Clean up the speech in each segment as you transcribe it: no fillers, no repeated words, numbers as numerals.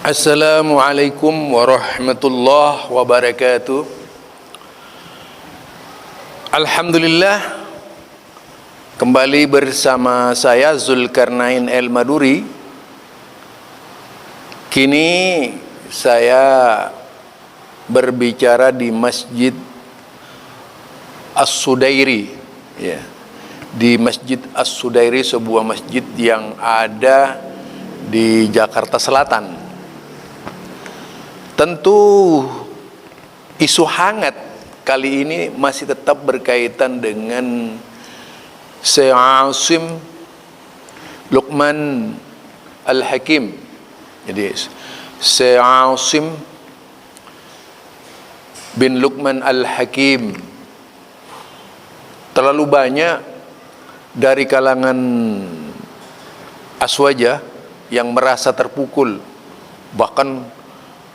Assalamualaikum warahmatullahi wabarakatuh. Alhamdulillah, kembali bersama saya Zulkarnain El Maduri. Kini saya berbicara di Masjid As-Sudairi, ya. Di Masjid As-Sudairi, sebuah masjid yang ada di Jakarta Selatan. Tentu isu hangat kali ini masih tetap berkaitan dengan Syekh Asim Luqman Al-Hakim. Jadi Syekh Asim bin Luqman Al-Hakim, terlalu banyak dari kalangan aswaja yang merasa terpukul, bahkan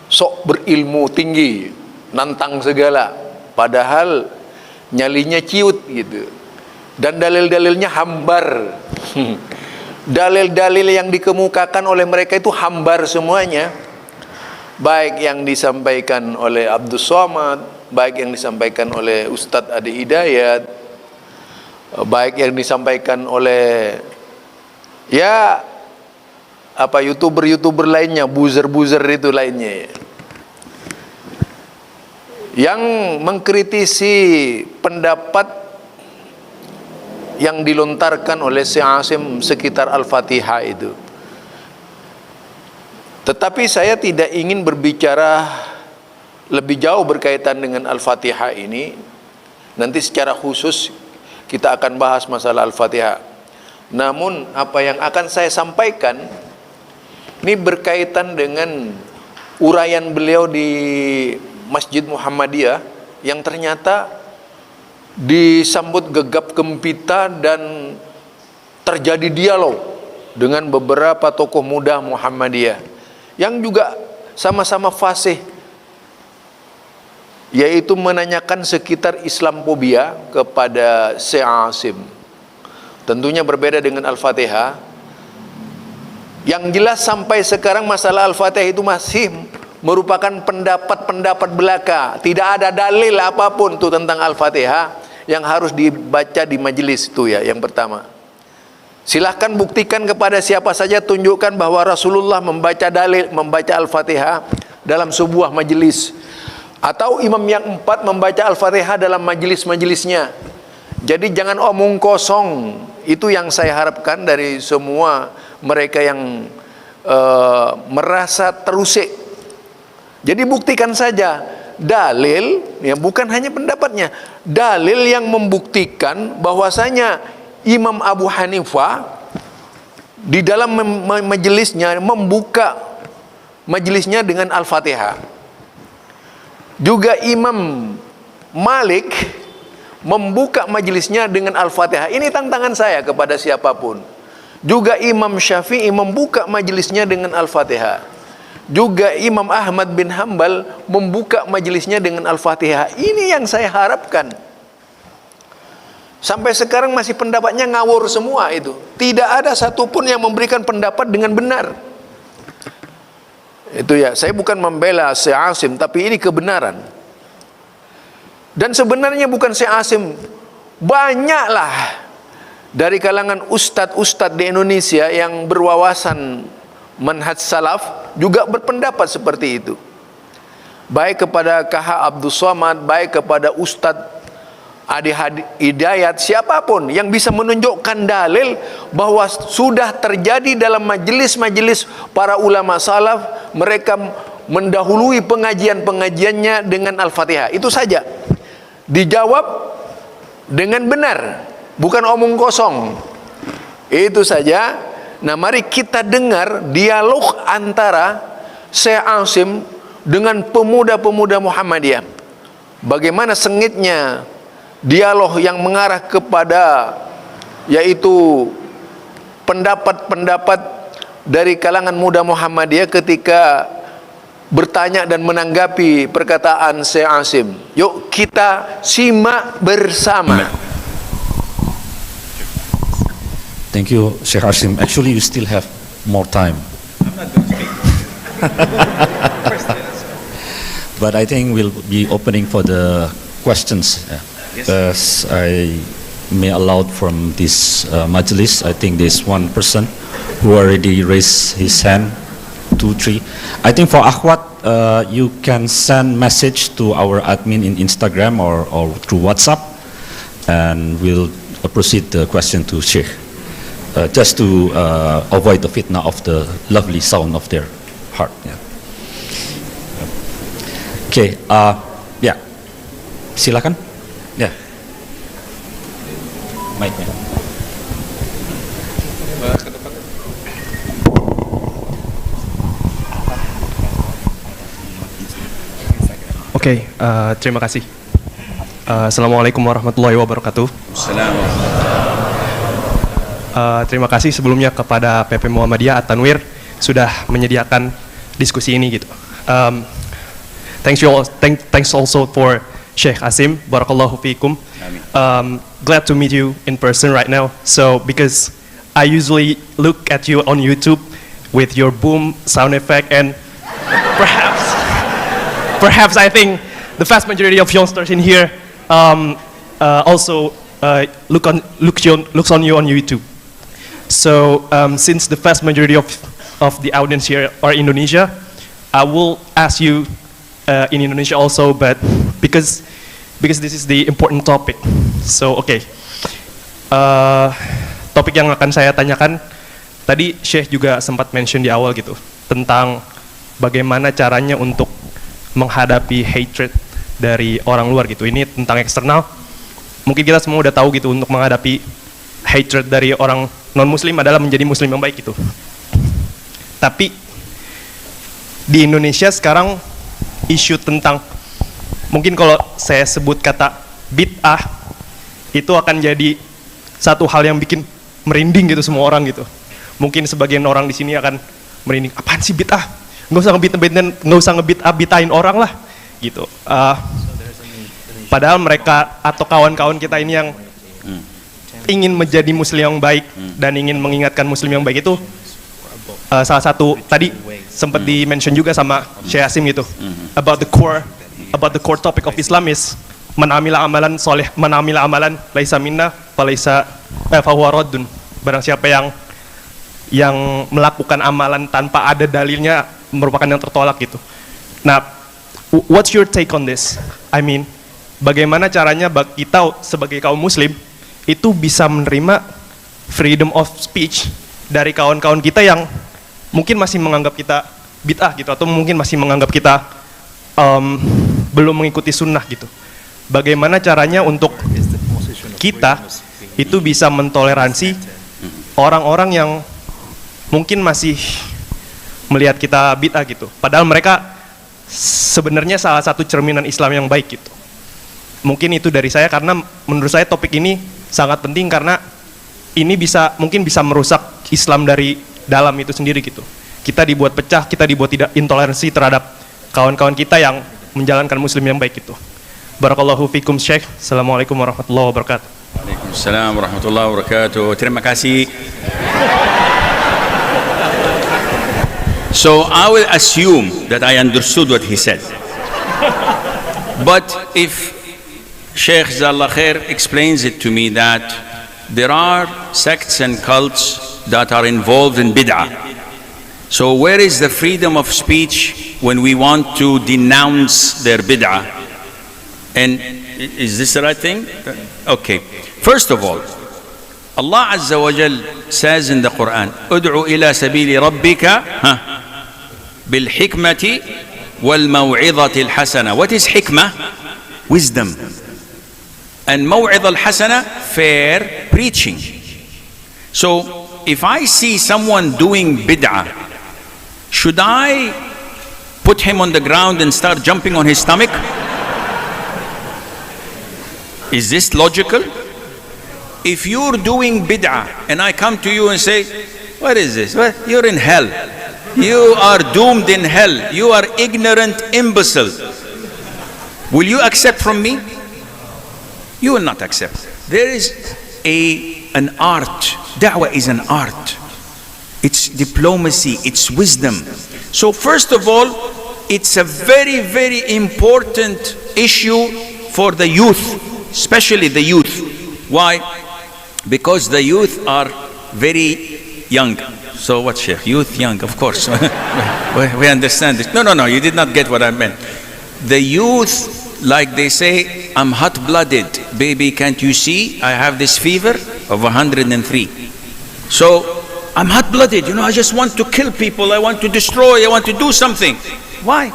sok berilmu tinggi, nantang segala, padahal nyalinya ciut gitu, dan dalil-dalilnya hambar. Dalil-dalil yang dikemukakan oleh mereka itu hambar semuanya, baik yang disampaikan oleh Abdus Somad, baik yang disampaikan oleh Ustadz Adi Hidayat, baik yang disampaikan oleh youtuber lainnya, buzzer itu lainnya, yang mengkritisi pendapat yang dilontarkan oleh Syekh Asim sekitar Al-Fatihah itu. Tetapi saya tidak ingin berbicara lebih jauh berkaitan dengan Al-Fatihah ini. Nanti secara khusus kita akan bahas masalah Al-Fatihah. Namun apa yang akan saya sampaikan ini berkaitan dengan uraian beliau di Masjid Muhammadiyah yang ternyata disambut gegap gempita dan terjadi dialog dengan beberapa tokoh muda Muhammadiyah yang juga sama-sama fasih, yaitu menanyakan sekitar Islamophobia kepada Syekh Asim. Tentunya berbeda dengan Al-Fatihah. Yang jelas sampai sekarang masalah Al-Fatihah itu masih merupakan pendapat-pendapat belaka. Tidak ada dalil apapun tuh tentang Al-Fatihah yang harus dibaca di majelis itu, ya, yang pertama. Silahkan buktikan kepada siapa saja, tunjukkan bahwa Rasulullah membaca Al-Fatihah dalam sebuah majelis, atau imam yang 4 membaca Al-Fatihah dalam majelis-majelisnya. Jadi jangan omong kosong. Itu yang saya harapkan dari semua mereka yang merasa terusik. Jadi buktikan saja dalil, ya, bukan hanya pendapatnya, dalil yang membuktikan bahwasanya Imam Abu Hanifah di dalam majelisnya membuka majelisnya dengan Al-Fatihah. Juga Imam Malik membuka majelisnya dengan Al-Fatihah. Ini tantangan saya kepada siapapun. Juga Imam Syafi'i membuka majelisnya dengan Al-Fatihah. Juga Imam Ahmad bin Hambal membuka majelisnya dengan Al-Fatihah. Ini yang saya harapkan. Sampai sekarang masih pendapatnya ngawur semua itu. Tidak ada satupun yang memberikan pendapat dengan benar. Itu, ya, saya bukan membela Syekh Asim, tapi ini kebenaran. Dan sebenarnya bukan Syekh Asim, banyaklah dari kalangan ustadz-ustadz di Indonesia yang berwawasan manhaj salaf juga berpendapat seperti itu. Baik kepada KH Abdus Somad, baik kepada Ustadz Adi Hidayat, siapapun yang bisa menunjukkan dalil bahwa sudah terjadi dalam majelis-majelis para ulama salaf, mereka mendahului pengajian-pengajiannya dengan Al-Fatihah. Itu saja. Dijawab dengan benar, bukan omong kosong. Itu saja. Nah, mari kita dengar dialog antara Syekh Asim dengan pemuda-pemuda Muhammadiyah. Bagaimana sengitnya dialog yang mengarah kepada, yaitu pendapat-pendapat dari kalangan muda Muhammadiyah ketika bertanya dan menanggapi perkataan Syekh Asim. Yuk kita simak bersama. Thank you, Sheikh Asim. Actually, you still have more time. I'm not going to speak. But I think we'll be opening for the questions. As I may allow from this majlis, I think there's one person who already raised his hand, 2, 3. I think for Akhwat, you can send message to our admin in Instagram or through WhatsApp, and we'll proceed the question to Sheikh, just to avoid the fitna of the lovely sound of their heart. Yeah. Okay, ya, silakan. Ya, mic-nya. Oke, terima kasih. Assalamualaikum warahmatullahi wabarakatuh. Terima kasih sebelumnya kepada PP Muhammadiyah At-Tanwir sudah menyediakan diskusi ini gitu. Thanks also for Sheikh Asim. Barakallahu fiikum. Glad to meet you in person right now. So because I usually look at you on YouTube with your boom sound effect, and perhaps I think the vast majority of youngsters in here also looks on you on YouTube. So since the vast majority of the audience here are Indonesia, I will ask you in Indonesia also, but because this is the important topic. So okay, topik yang akan saya tanyakan tadi Sheikh juga sempat mention di awal gitu tentang bagaimana caranya untuk menghadapi hatred dari orang luar gitu. Ini tentang eksternal. Mungkin kita semua udah tahu gitu, untuk menghadapi hatred dari orang non muslim adalah menjadi muslim yang baik gitu. Tapi di Indonesia sekarang isu tentang, mungkin kalau saya sebut kata bid'ah, itu akan jadi satu hal yang bikin merinding gitu semua orang gitu. Mungkin sebagian orang di sini akan merinding, apaan sih bid'ah? Nggak usah ngebid'ah-bid'ahin orang lah gitu. Padahal mereka atau kawan-kawan kita ini yang ingin menjadi muslim yang baik dan ingin mengingatkan muslim yang baik itu, salah satu tadi sempat di-mention juga sama Syekh Asim gitu, about the core topic of Islam is man amila amalan soleh, man amila amalan laisa minna fahuwa raddun. Barang siapa yang melakukan amalan tanpa ada dalilnya merupakan yang tertolak gitu. Nah, what's your take on this? I mean, bagaimana caranya kita sebagai kaum muslim itu bisa menerima freedom of speech dari kawan-kawan kita yang mungkin masih menganggap kita bid'ah gitu, atau mungkin masih menganggap kita belum mengikuti sunnah gitu. Bagaimana caranya untuk kita itu bisa mentoleransi orang-orang yang mungkin masih melihat kita bid'ah gitu, padahal mereka sebenarnya salah satu cerminan Islam yang baik gitu. Mungkin itu dari saya, karena menurut saya topik ini sangat penting, karena ini mungkin bisa merusak Islam dari dalam itu sendiri gitu. Kita dibuat pecah, kita dibuat tidak intoleransi terhadap kawan-kawan kita yang menjalankan muslim yang baik itu. Barakallahu fikum Syekh. Assalamualaikum warahmatullahi wabarakatuh. Waalaikumsalam warahmatullahi wabarakatuh. Terima kasih. So I will assume that I understood what he said. But if Sheikh Zallah Khair explains it to me that there are sects and cults that are involved in bid'ah, so where is the freedom of speech when we want to denounce their bid'ah? And is this the right thing? Okay. First of all, Allah Azza wa Jal says in the Quran, "Ud'u ila sabili rabbika bil hikmati wal maw'izati al hasana." What is hikmah? Wisdom. And maw'izah al hasana, fair preaching. So if I see someone doing bid'ah, should I put him on the ground and start jumping on his stomach? Is this logical? If you're doing bid'ah and I come to you and say, what is this? Well, you're in hell. You are doomed in hell. You are ignorant imbecile. Will you accept from me? You will not accept. There is an art. Da'wah is an art. It's diplomacy, it's wisdom. So first of all, it's a very, very important issue for the youth, especially the youth. Why? Because the youth are very young. So what, Sheikh? Youth, young, of course. We understand this. No, you did not get what I meant. The youth, like they say, I'm hot-blooded. Baby, can't you see? I have this fever of 103. So I'm hot-blooded. I just want to kill people. I want to destroy. I want to do something. Why?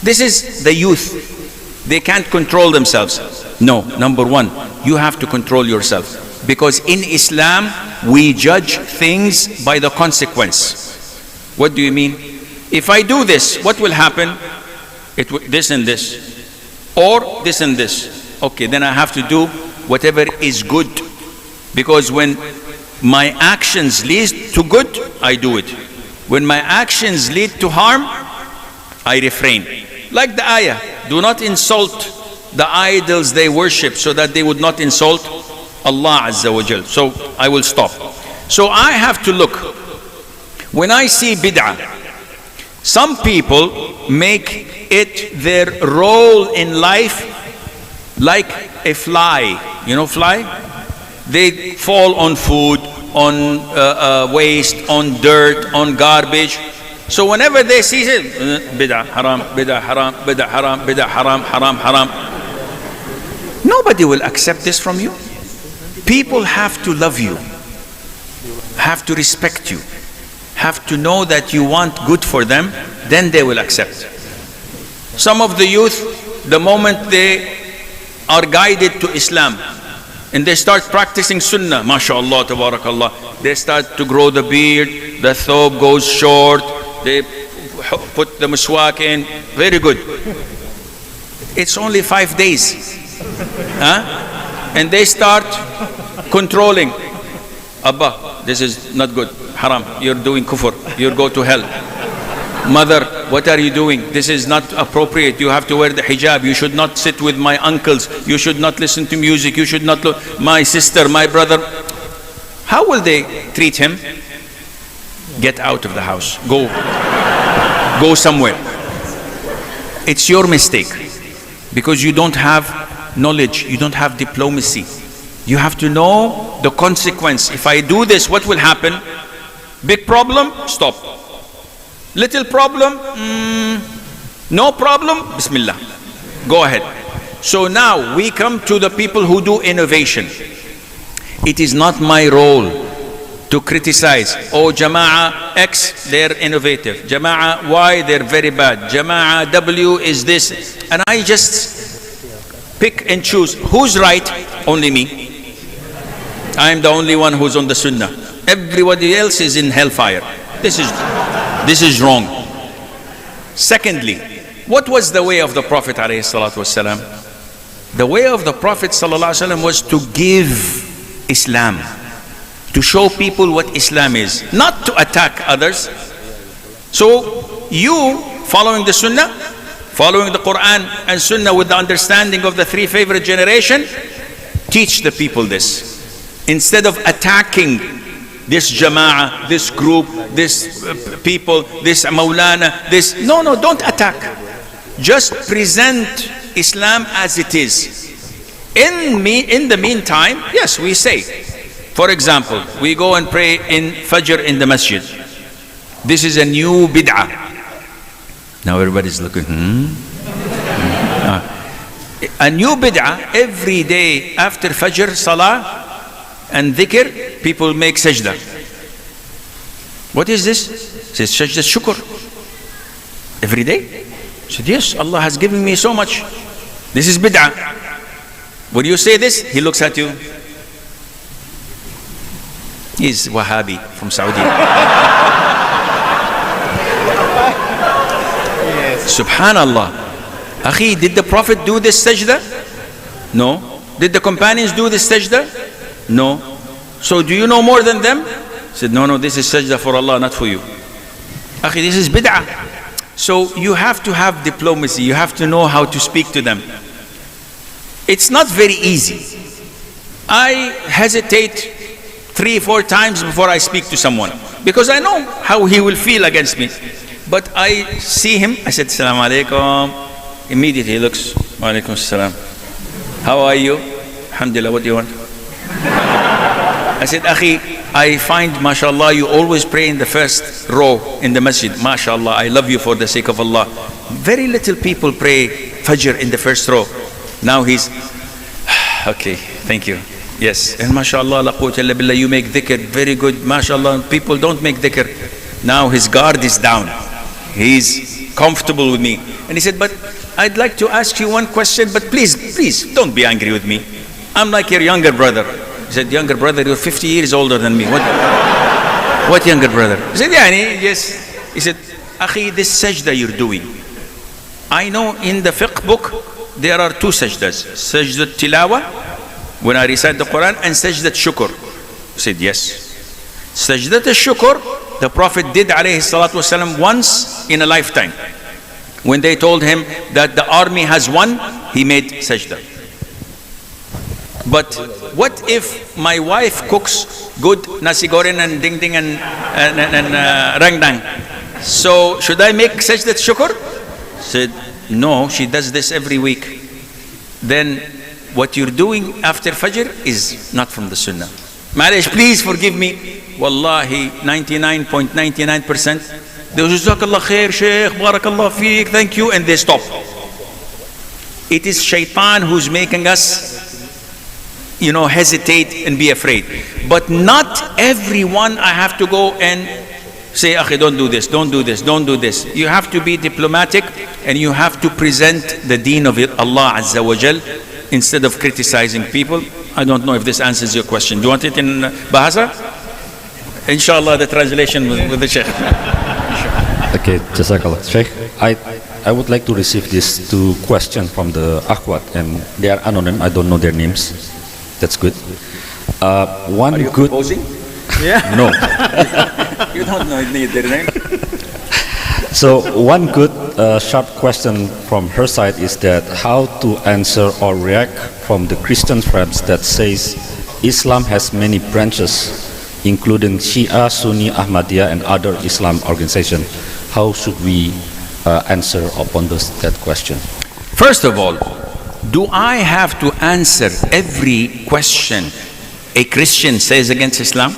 This is the youth. They can't control themselves. No, number one, you have to control yourself. Because in Islam, we judge things by the consequence. What do you mean? If I do this, what will happen? This and this. Or this and this. Okay, then I have to do whatever is good. Because when my actions lead to good, I do it. When my actions lead to harm, I refrain. Like the ayah, do not insult the idols they worship, so that they would not insult Allah Azza wa Jal. So I will stop. So I have to look. When I see bid'ah, some people make it their role in life like a fly. You know fly? They fall on food, on waste, on dirt, on garbage. So whenever they see it, bid'ah, haram, bid'ah, haram, bid'ah, haram, bid'ah, haram, haram, haram. Nobody will accept this from you. People have to love you, have to respect you, have to know that you want good for them, then they will accept. Some of the youth, the moment they are guided to Islam, and they start practicing sunnah, mashallah, tabarakallah, they start to grow the beard, the thobe goes short, they put the miswak in, very good. It's only 5 days. And they start controlling. Abba, this is not good, haram, you're doing kufr, you'll go to hell. Mother, what are you doing? This is not appropriate. You have to wear the hijab. You should not sit with my uncles. You should not listen to music. You should not look. My sister, my brother. How will they treat him? Get out of the house. Go somewhere. It's your mistake. Because you don't have knowledge. You don't have diplomacy. You have to know the consequence. If I do this, what will happen? Big problem? Stop. Little problem? No problem? Bismillah. Go ahead. So now we come to the people who do innovation. It is not my role to criticize. Oh, Jama'ah X, they're innovative. Jama'ah Y, they're very bad. Jama'ah W is this. And I just pick and choose. Who's right? Only me. I am the only one who's on the sunnah. Everybody else is in hellfire. This is wrong. Secondly, what was the way of the Prophet ﷺ? The way of the Prophet ﷺ was to give Islam, to show people what Islam is, not to attack others. So you, following the Sunnah, following the Quran and Sunnah with the understanding of the three favorite generation, teach the people this. Instead of attacking this jama'ah, this group, this people, this maulana, this. No, don't attack. Just present Islam as it is. In the meantime, yes, we say. For example, we go and pray in Fajr in the masjid. This is a new bid'ah. Now everybody's looking, A new bid'ah, every day after Fajr Salah, and dhikr, people make sajda. What is this? It says sajda shukr. Every day? I said, yes, Allah has given me so much. This is bid'ah. When you say this, he looks at you. He's Wahhabi from Saudi. Subhanallah. Akhi, did the Prophet do this sajda? No. Did the companions do this sajda? No. So do you know more than them? He said, no, this is sajda for Allah, not for you. Akhi, this is bid'ah. So you have to have diplomacy. You have to know how to speak to them. It's not very easy. I hesitate 3-4 times before I speak to someone. because I know how he will feel against me. But I see him, I said, Assalamu alaikum. Immediately he looks, Wa alaikum assalam. How are you? Alhamdulillah, what do you want? I said, Akhi, I find, mashallah, you always pray in the first row in the masjid. Mashallah, I love you for the sake of Allah. Very little people pray Fajr in the first row. Now he's, okay, thank you. Yes, and mashallah, la quwwata illa billah, you make dhikr, very good. Mashallah, people don't make dhikr. Now his guard is down. He's comfortable with me. And he said, but I'd like to ask you one question, but please, don't be angry with me. I'm like your younger brother. He said, younger brother, you're 50 years older than me. What younger brother? He said, yes. He said, Akhi, this sajda you're doing, I know in the fiqh book, there are two sajdas. Sajdat tilawa, when I recite the Quran, and sajdat shukr. He said, yes. Sajdat shukr, the Prophet did alayhi salatu wasalam once in a lifetime. When they told him that the army has won, he made sajda. But what if my wife cooks good nasi goreng and ding ding and rangdang? So should I make sajdat shukr? Said, no, she does this every week. Then what you're doing after Fajr is not from the Sunnah. Marriage, please forgive me. Wallahi, 99.99%. They will say, Jazakallah khair, Shaykh, Barakallah feek, thank you, and they stop. It is shaitan who's making us, hesitate and be afraid. But not everyone I have to go and say, Akhi, don't do this, don't do this, don't do this. You have to be diplomatic and you have to present the deen of Allah Azza wa Jal instead of criticizing people. I don't know if this answers your question. Do you want it in Bahasa? Inshallah, the translation with the Sheikh. Okay, Jazakallah. Sheikh, I would like to receive these two questions from the Akhwat, and they are anonymous. I don't know their names. That's good. One Are you good. Posing? Yeah. No. You don't know their name. So one good sharp question from her side is that how to answer or react from the Christian friends that says Islam has many branches, including Shia, Sunni, Ahmadiyya, and other Islam organizations. How should we answer upon that question? First of all, do I have to answer every question a Christian says against Islam?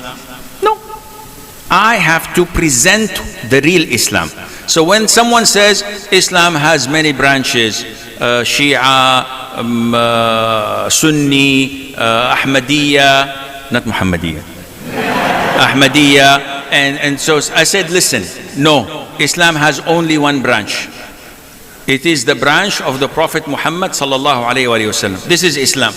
No. I have to present the real Islam. So when someone says Islam has many branches, Shia, Sunni, Ahmadiyya, not Muhammadiyya, Ahmadiyya, and so I said, listen, no, Islam has only one branch. It is the branch of the Prophet Muhammad sallallahu alaihi wasallam. This is Islam.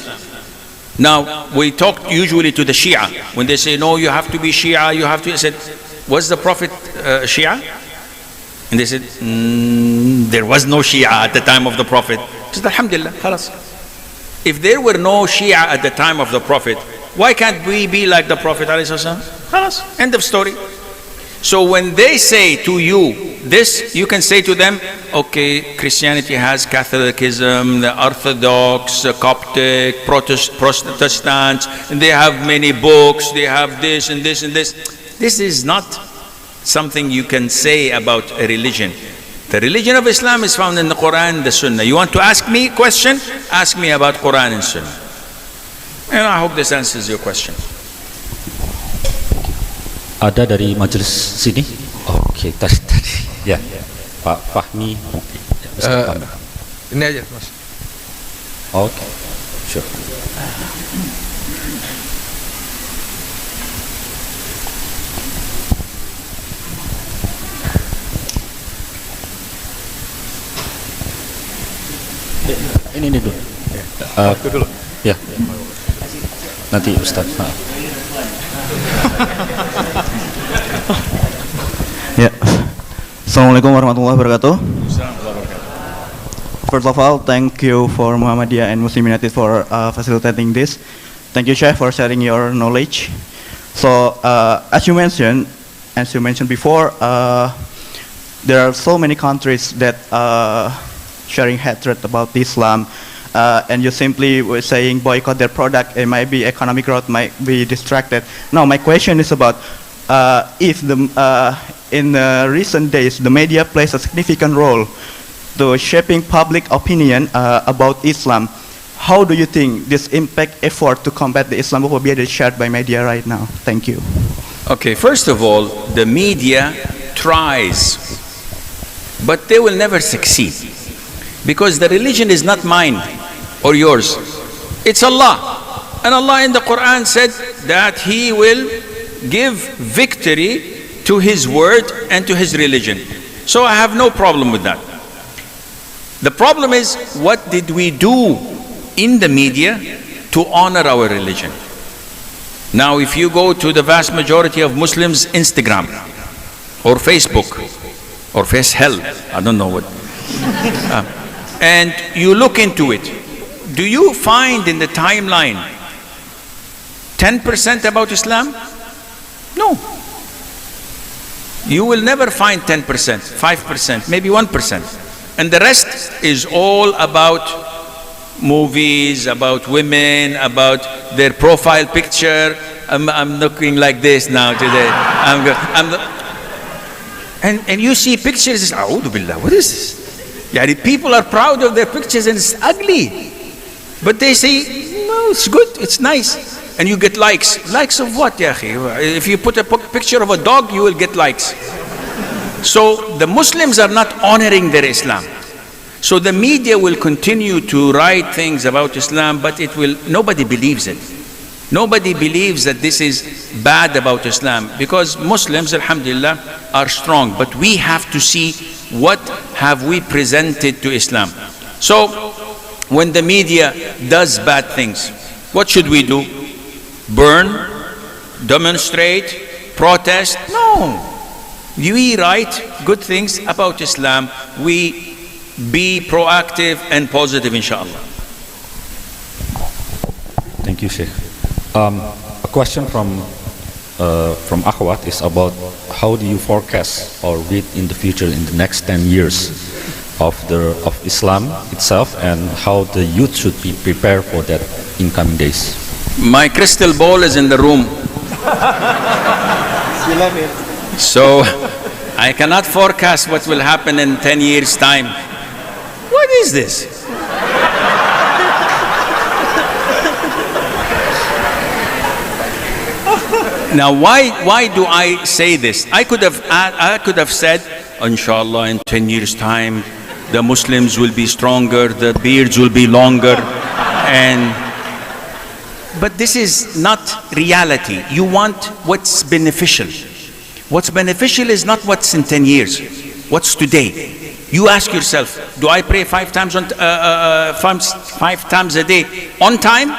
Now, we talk usually to the Shia. When they say, no, you have to be Shia, you have to, I said, was the Prophet Shia? And they said, there was no Shia at the time of the Prophet. I said, Alhamdulillah, khalas. If there were no Shia at the time of the Prophet, why can't we be like the Prophet ﷺ? Khalas, end of story. So when they say to you this, you can say to them, okay, Christianity has Catholicism, the Orthodox, the Coptic, Protestants, and they have many books, they have this and this and this. This is not something you can say about a religion. The religion of Islam is found in the Quran, the Sunnah. You want to ask me a question? Ask me about Quran and Sunnah. And I hope this answers your question. Ada dari majelis sini? Oke, tadi. Ya, Pak Fahmi. Ini aja, Mas. Oke, sure. Ini dulu. Aku dulu. Ya. Nanti Ustaz. Ya. Assalamualaikum warahmatullahi wabarakatuh. First of all, thank you for Muhammadiyah and Muslim United for facilitating this. Thank you, Sheikh, for sharing your knowledge. So, as you mentioned before, there are so many countries that sharing hatred about Islam, and you simply were saying boycott their product. It might be economic growth, might be distracted. Now, my question is about if in recent days the media plays a significant role to shaping public opinion about Islam, how do you think this impact effort to combat the Islamophobia that is shared by media right now? Thank you. Okay, first of all, the media tries, but they will never succeed. Because the religion is not mine or yours. It's Allah. And Allah in the Quran said that He will give victory to His word and to His religion. So I have no problem with that. The problem is, what did we do in the media to honor our religion? Now, if you go to the vast majority of Muslims' Instagram or Facebook or Face Hell, I don't know what, and you look into it, do you find in the timeline 10% about Islam? No. You will never find 10%, 5%, maybe 1%. And the rest is all about movies, about women, about their profile picture. I'm looking like this now today. And you see pictures, A'udhu Billah, what is this? Yeah, people are proud of their pictures and it's ugly. But they say, no, it's good, it's nice. And you get likes. Likes of what, ya akhi? If you put a picture of a dog, you will get likes. So the Muslims are not honoring their Islam. So the media will continue to write things about Islam, but nobody believes it. Nobody believes that this is bad about Islam, because Muslims, alhamdulillah, are strong. But we have to see what have we presented to Islam. So when the media does bad things, what should we do? Burn? Demonstrate? Protest? No. We write good things about Islam. We be proactive and positive, inshallah. Thank you, Sheikh. A question from Akhwat is about how do you forecast or read in the future, in the next 10 years of Islam itself, and how the youth should be prepared for that in coming days? My crystal ball is in the room. So I cannot forecast what will happen in 10 years' time. What is this? Now, why do I say this? I could have said, inshallah, in 10 years' time, the Muslims will be stronger, the beards will be longer, but this is not reality. You want what's beneficial. What's beneficial is not what's in 10 years. What's today? You ask yourself, do I pray 5 times a day on time?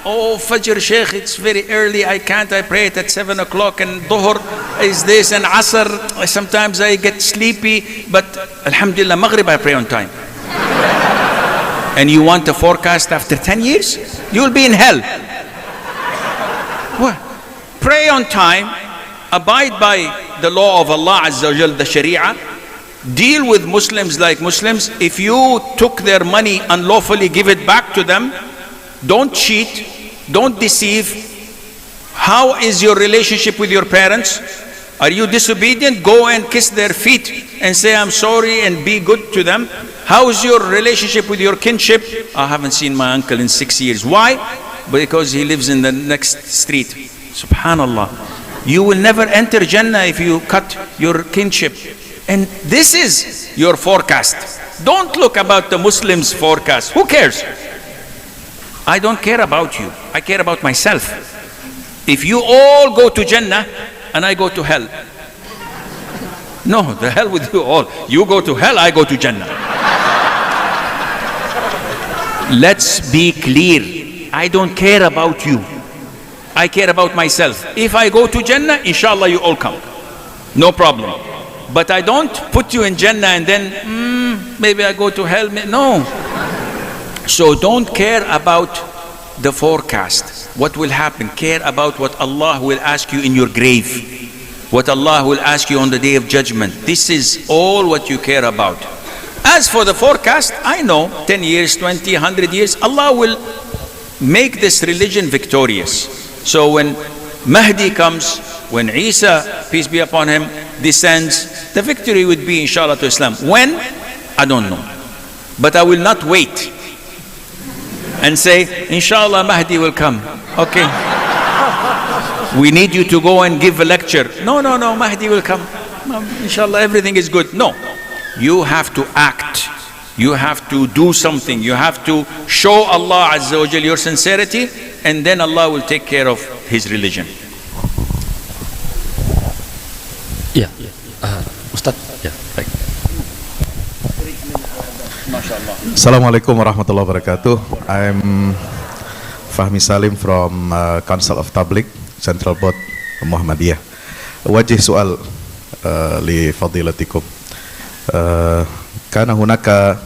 Oh, Fajr, Sheikh, it's very early, I can't, I pray it at 7 o'clock, and Dhuhr is this, and Asr, sometimes I get sleepy, but Alhamdulillah, Maghrib I pray on time. And you want a forecast after 10 years? You will be in hell. What? Pray on time, abide by the law of Allah Azza wa Jal, the Sharia, deal with Muslims like Muslims. If you took their money unlawfully, give it back to them. Don't cheat, don't deceive. How is your relationship with your parents? Are you disobedient? Go and kiss their feet and say, I'm sorry, and be good to them. How is your relationship with your kinship? I haven't seen my uncle in 6 years. Why? Because he lives in the next street. Subhanallah. You will never enter Jannah if you cut your kinship. And this is your forecast. Don't look about the Muslims' forecast. Who cares? I don't care about you. I care about myself. If you all go to Jannah and I go to hell, no, the hell with you all. You go to hell, I go to Jannah. Let's be clear. I don't care about you. I care about myself. If I go to Jannah, inshallah you all come. No problem. But I don't put you in Jannah and then maybe I go to hell. No. So don't care about the forecast. What will happen? Care about what Allah will ask you in your grave. What Allah will ask you on the day of judgment. This is all what you care about. As for the forecast, I know 10 years, 20, 100 years, Allah will make this religion victorious. So when Mahdi comes, when Isa, peace be upon him, descends, the victory would be inshallah to Islam. When? I don't know. But I will not wait and say, inshallah Mahdi will come. Okay. We need you to go and give a lecture. No, Mahdi will come. Inshallah everything is good. No. You have to act. You have to do something. You have to show Allah Azza wa Jal your sincerity, and then Allah will take care of His religion. Yeah. Ustaz. Yeah. Baik. Assalamualaikum warahmatullahi wabarakatuh. I'm Fahmi Salim from Council of Tabligh, Central Board Muhammadiyah. Wajih soal li fadilatikum. Kana hunaka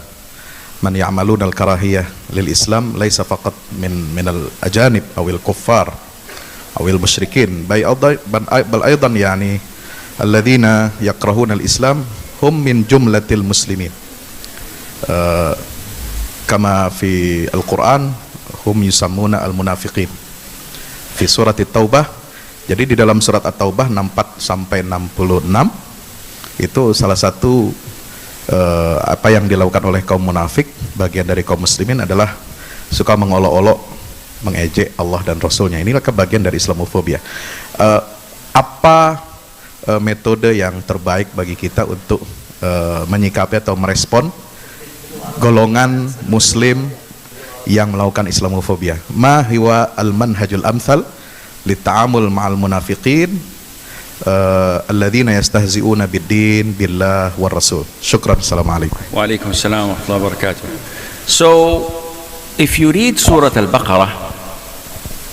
man ya'maluna al-karahiyah lil Islam laysa faqat min al-ajanib aw al-kuffar aw al-musyrikin bal aidan yani alladhina yakrahuna al-Islam hum min jumlatil muslimin. Kama fi Al-Quran hum yusammuna al-munafiqin fi surat At-Taubah. Jadi di dalam surat At-Taubah 64 sampai 66 itu salah satu apa yang dilakukan oleh kaum munafik, bagian dari kaum muslimin adalah suka mengolok-olok, mengejek Allah dan Rasulnya. Inilah kebagian dari Islamofobia. Apa metode yang terbaik bagi kita untuk menyikapi atau merespon golongan muslim yang melakukan Islamofobia? Ma hiwa al-manhajul amthal lita'amul ma'al munafiqin alladzina yastahzi'una bid-din billah war rasul. Syukran. Assalamualaikum. Wa alaikum assalam wa rahmatullahi wa barakatuh. So, if you read Surah Al-Baqarah,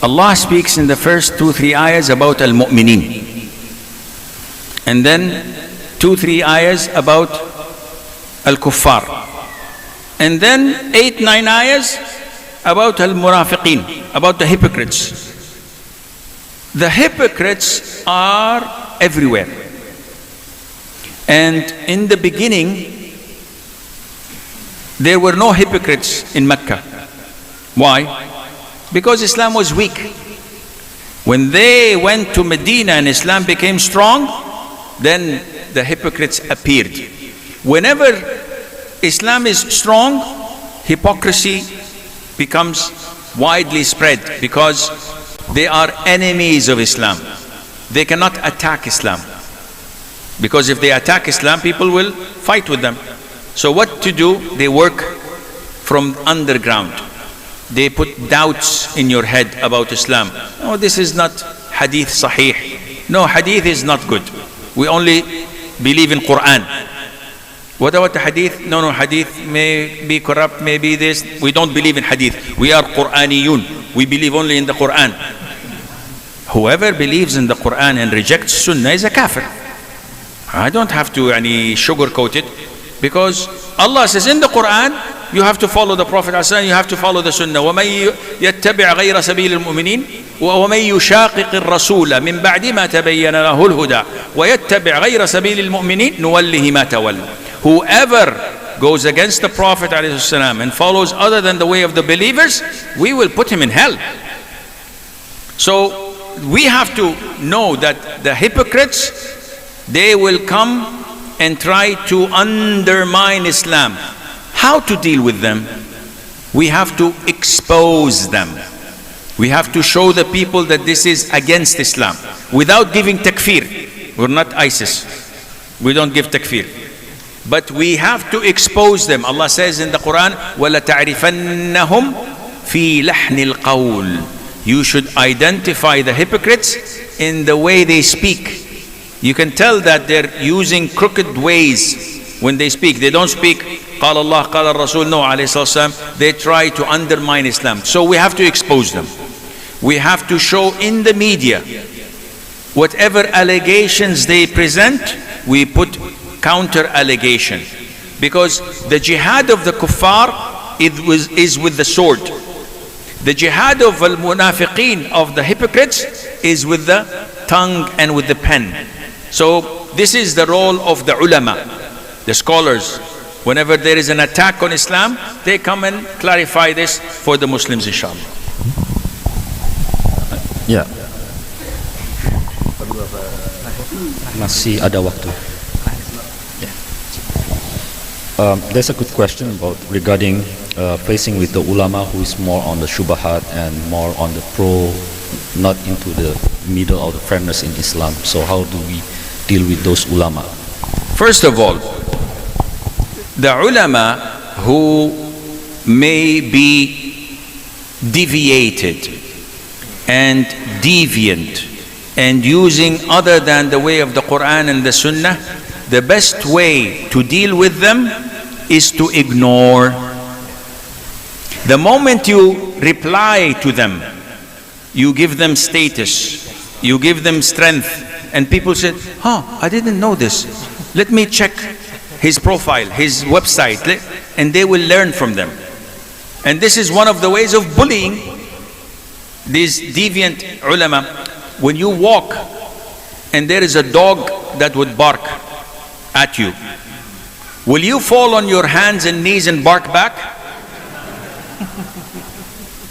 Allah speaks in the first 2-3 ayahs about al-mu'minin, and then 2-3 ayahs about al-kuffar, and then 8-9 ayahs about al-munafiqin, about the hypocrites. The hypocrites are everywhere. And in the beginning, there were no hypocrites in Mecca. Why? Because Islam was weak. When they went to Medina and Islam became strong, then the hypocrites appeared. Whenever Islam is strong, hypocrisy becomes widely spread because they are enemies of Islam. They cannot attack Islam, because if they attack Islam, people will fight with them. So what to do? They work from underground. They put doubts in your head about Islam. Oh, this is not hadith sahih. No, hadith is not good. We only believe in Quran. What about the hadith? No, hadith may be corrupt, may be this. We don't believe in hadith. We are Quraniyun. We believe only in the Quran. Whoever believes in the Quran and rejects Sunnah is a kafir. I don't have to sugarcoat it, because Allah says in the Quran, you have to follow the Prophet ﷺ, you have to follow the Sunnah. وَمَن يَتَّبِعْ غَيْرَ سَبِيلِ الْمُؤْمِنِينَ وَمَن يُشَاقِقِ الرَّسُولَ مِن بَعْدِ مَا تَبَيَّنَ لَهُ الْهُدَى وَيَتَّبِعْ غَيْرَ سَبِيلِ الْمُؤْمِنِينَ نُوَلِّهِ مَا تَوَلَّى. Whoever goes against the Prophet ﷺ and follows other than the way of the believers, we will put him in hell. So we have to know that the hypocrites, they will come and try to undermine Islam. How to deal with them? We have to expose them. We have to show the people that this is against Islam without giving takfir. We're not ISIS. We don't give takfir. But we have to expose them. Allah says in the Quran, وَلَتَعْرِفَنَّهُمْ فِي لَحْنِ الْقَوْلِ. You should identify the hypocrites in the way they speak. You can tell that they're using crooked ways when they speak. They don't speak قال الله قال الرسول. No, alayhi salam. They try to undermine Islam. So we have to expose them. We have to show in the media whatever allegations they present, we put counter allegation, because the jihad of the kuffar is with the sword. The jihad of al-munafiqeen, of the hypocrites, is with the tongue and with the pen. So this is the role of the ulama, the scholars. Whenever there is an attack on Islam, they come and clarify this for the Muslims, inshallah. Yeah. Masih ada waktu. There's a good question about regarding facing with the ulama who is more on the shubahat and more on the pro, not into the middle of the fairness in Islam. So how do we deal with those ulama? First of all, the ulama who may be deviated and deviant and using other than the way of the Quran and the Sunnah, the best way to deal with them is to ignore. The moment you reply to them, you give them status, you give them strength, and people say, I didn't know this. Let me check his profile, his website, and they will learn from them. And this is one of the ways of bullying these deviant ulama. When you walk and there is a dog that would bark at you, will you fall on your hands and knees and bark back?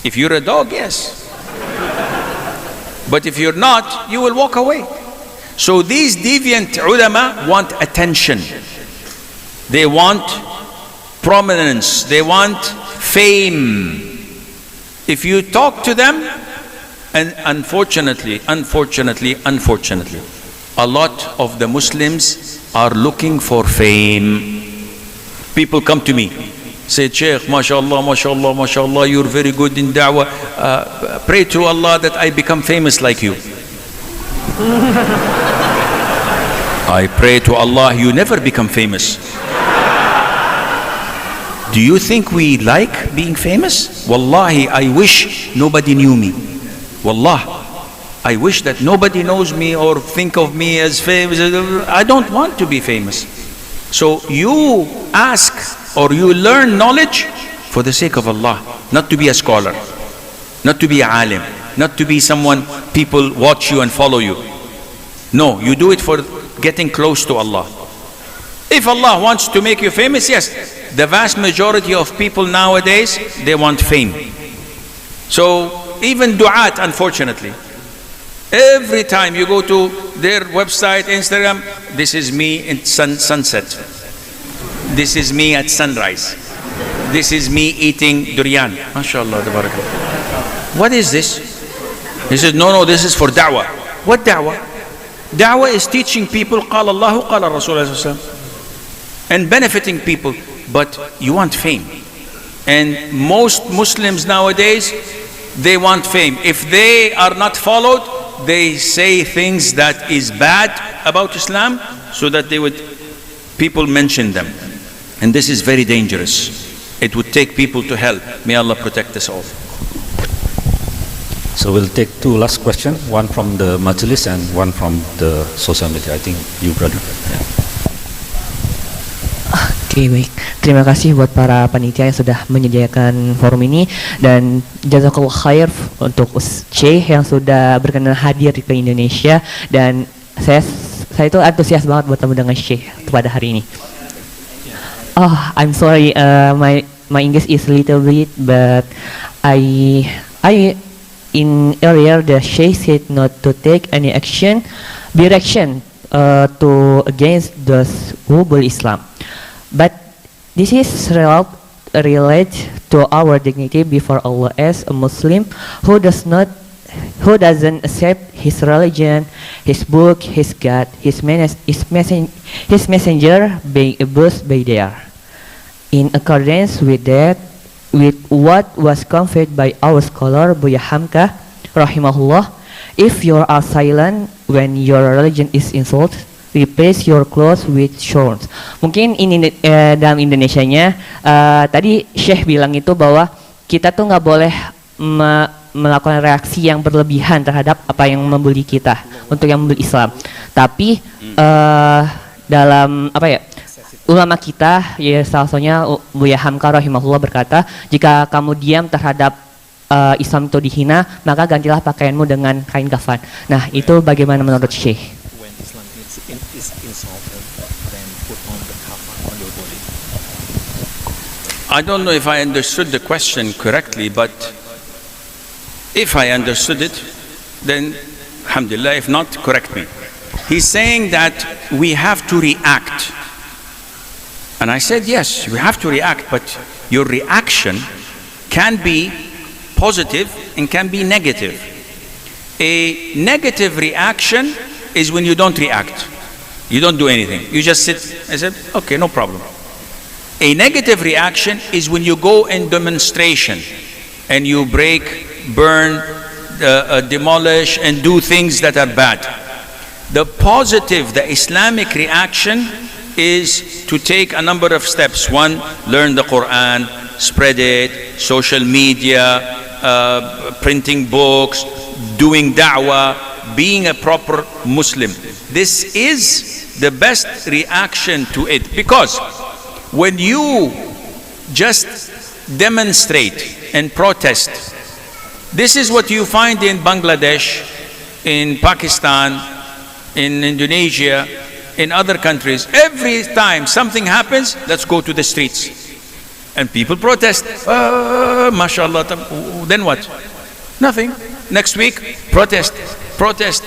If you're a dog, yes. But if you're not, you will walk away. So these deviant ulama want attention. They want prominence. They want fame. If you talk to them, and unfortunately, a lot of the Muslims are looking for fame. People come to me, say, Sheikh, mashallah, mashallah, mashallah, you're very good in da'wah. Pray to Allah that I become famous like you. I pray to Allah you never become famous. Do you think we like being famous? Wallahi, I wish nobody knew me. Wallah, I wish that nobody knows me or think of me as famous. I don't want to be famous. So you ask or you learn knowledge for the sake of Allah, not to be a scholar, not to be a alim, not to be someone people watch you and follow you. No, you do it for getting close to Allah. If Allah wants to make you famous, yes. The vast majority of people nowadays, they want fame. So even du'at, unfortunately, every time you go to their website, Instagram, this is me in sunset. This is me at sunrise. This is me eating durian. MashaAllah, tabarakallah. What is this? He said, no, this is for da'wah. What da'wah? Da'wah is teaching people قال الله قال Rasulullah and benefiting people, but you want fame. And most Muslims nowadays, they want fame. If they are not followed, they say things that is bad about Islam so that people mention them. And this is very dangerous. It would take people to hell. May Allah protect us all. So we'll take two last questions, one from the Majlis and one from the social media. I think you, brother. Yeah. Oke, baik. Terima kasih buat para panitia yang sudah menyediakan forum ini, dan jazakallah khair untuk Syekh yang sudah berkenan hadir ke Indonesia, dan saya itu antusias banget bertemu dengan Syekh pada hari ini. Oh, I'm sorry, my English is a little bit, but I in earlier the Sheikh said not to take any direction to against those who bully Islam. But this is related to our dignity before Allah as a Muslim who doesn't accept his religion, his book, his God, his messenger being abused by there. In accordance with that, with what was conveyed by our scholar Buya Hamka, rahimahullah, if you are silent when your religion is insulted, replace your clothes with shorts. Mungkin ini dalam Indonesianya tadi Syekh bilang itu bahwa kita tuh nggak boleh melakukan reaksi yang berlebihan terhadap apa yang membuli kita untuk yang membuli Islam. Tapi dalam ulama kita, ya salah satunya Buya Hamka rahimahullah berkata, jika kamu diam terhadap Islam itu dihina, maka gantilah pakaianmu dengan kain kafan. Nah, itu bagaimana menurut Syekh? I don't know if I understood the question correctly, but if I understood it, then Alhamdulillah, if not, correct me. He's saying that we have to react. And I said, yes, we have to react, but your reaction can be positive and can be negative. A negative reaction is when you don't react. You don't do anything. You just sit. I said, okay, no problem. A negative reaction is when you go in demonstration and you break, burn, demolish, and do things that are bad. The positive, the Islamic reaction is to take a number of steps. One, learn the Quran, spread it, social media, printing books, doing da'wah, being a proper Muslim. This is the best reaction to it, because when you just demonstrate and protest, this is what you find in Bangladesh, in Pakistan, in Indonesia, in other countries. Every time something happens, let's go to the streets. And people protest. MashaAllah. Then what? Nothing. Next week, protest. Protest.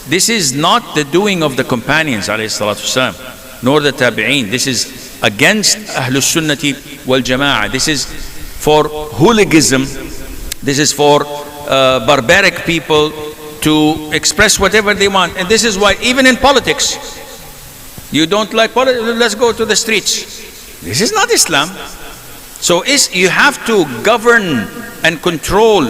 This is not the doing of the companions, alayhi salatu wasalam, nor the tabi'een. This is against Ahlus Sunnati wal Jama'ah. This is for hooliganism. This is for barbaric people to express whatever they want. And this is why, even in politics, you don't like politics, let's go to the streets. This is not Islam. So you have to govern and control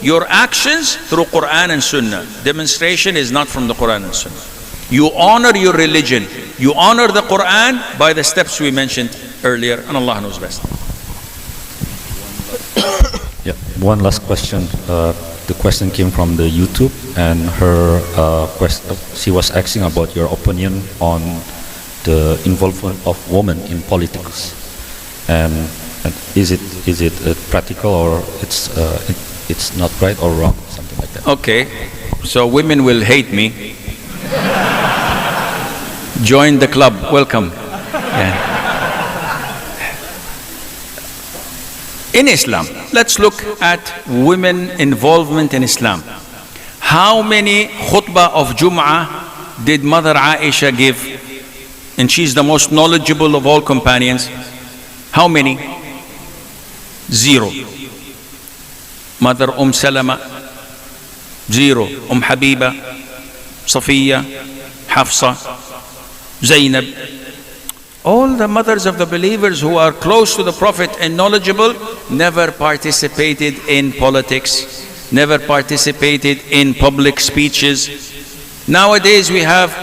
your actions through Quran and Sunnah. Demonstration is not from the Quran and Sunnah. You honor your religion. You honor the Quran by the steps we mentioned earlier, and Allah knows best. Yeah, one last question. The question came from the YouTube, and her she was asking about your opinion on the involvement of women in politics, and is it practical, or it's not right or wrong, something like that. Okay, so women will hate me. Join the club. Welcome. Yeah. In Islam, let's look at women involvement in Islam. How many khutbah of Jum'ah did Mother Aisha give? And she's the most knowledgeable of all companions. How many? 0. Mother Salama, 0. Habiba, Safiya, Hafsa, Zainab. All the mothers of the believers who are close to the Prophet and knowledgeable never participated in politics, never participated in public speeches. Nowadays we have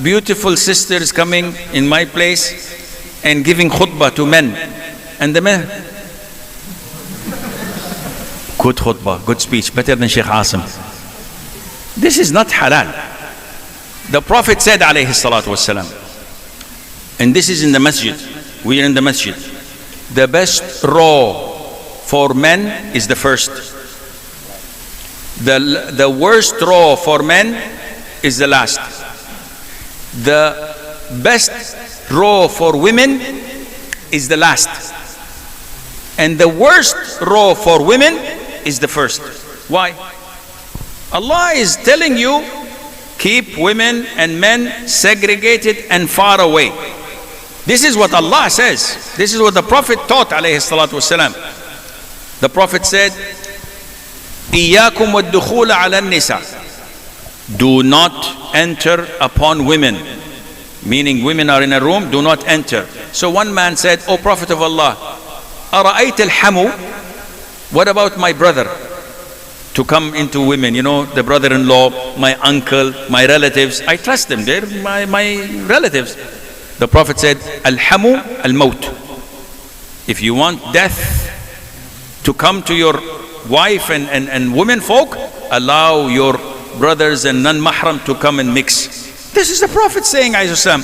beautiful sisters coming in my place and giving khutbah to men. And the men, good khutbah, good speech, better than Sheikh Asim. This is not halal. The Prophet said, alayhi salatu wasalam, and this is in the masjid, we are in the masjid, the best row for men is the first. The worst row for men is the last. The best row for women is the last. And the worst row for women is the first. Why? Allah is telling you, keep women and men segregated and far away. This is what Allah says. This is what the Prophet taught, alayhi salatu wasalam. The Prophet said, إِيَّاكُمْ وَالدُّخُولَ عَلَى النِّسَىٰ. Do not enter upon women. Meaning women are in a room, do not enter. So one man said, O Prophet of Allah, أَرَأَيْتَ الْحَمُ? What about my brother? To come into women, you know, the brother-in-law, my uncle, my relatives. I trust them, they're my relatives. The Prophet said, Al-hamu al-maut. If you want death to come to your wife and women folk, allow your brothers and non-mahram to come and mix. This is the Prophet saying, Ayyusam.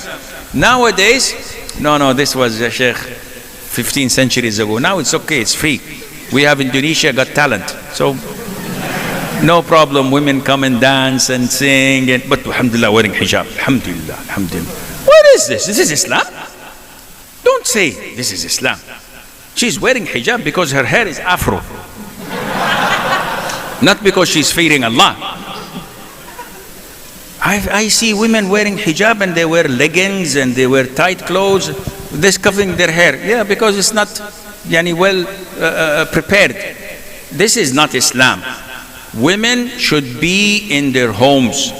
Nowadays, no, this was Sheikh 15 centuries ago. Now it's okay, it's free. We have Indonesia Got Talent. So, no problem, women come and dance and sing, but alhamdulillah, wearing hijab. Alhamdulillah, alhamdulillah. What is this? This is Islam? Don't say this is Islam. She's wearing hijab because her hair is afro. Not because she's fearing Allah. I see women wearing hijab and they wear leggings and they wear tight clothes, they're covering their hair. Yeah, because it's not well prepared. This is not Islam. Women should be in their homes.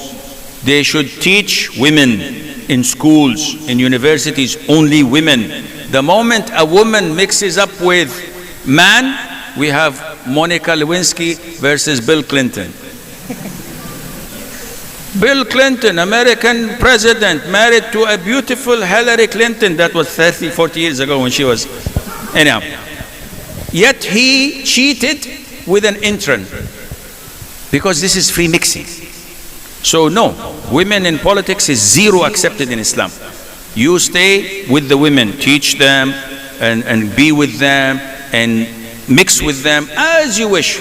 They should teach women in schools, in universities, only women. The moment a woman mixes up with man, we have Monica Lewinsky versus Bill Clinton. Bill Clinton, American president, married to a beautiful Hillary Clinton. That was 30, 40 years ago when she was. Anyhow. Yet he cheated with an intern. Because this is free mixing. So no, women in politics is zero accepted in Islam. You stay with the women, teach them and be with them and mix with them as you wish.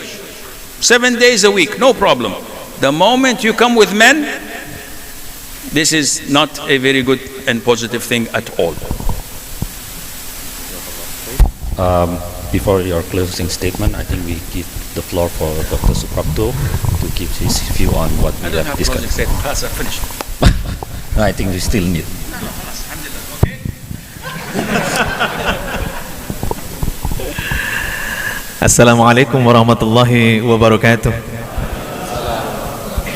7 days a week, no problem. The moment you come with men, this is not a very good and positive thing at all. Before your closing statement, I think we give the floor for Dr. Suprapto to give his view on what we have discussed. Class are finished. I think we still need. Assalamualaikum warahmatullahi wabarakatuh.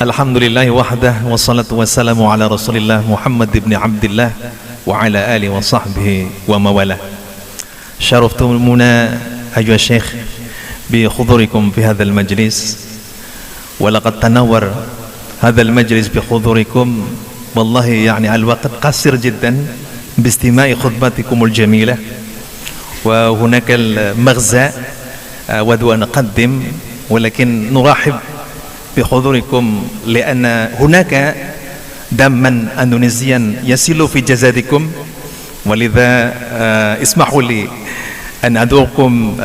Alhamdulillah wahdah wassalatu wassalamu ala Rasulillah Muhammad ibn Abdullah wa ala alihi wa sahbihi wa mawalah. شرفتمونا أيها الشيخ بحضوركم في هذا المجلس ولقد تنور هذا المجلس بحضوركم والله يعني الوقت قصير جدا باستماع خطبتكم الجميلة وهناك المغزى أود أن أقدم ولكن نرحب بحضوركم لأن هناك دما أندونيسيا يسيل في جسدكم ولذا اسمحوا لي أن أدعوكم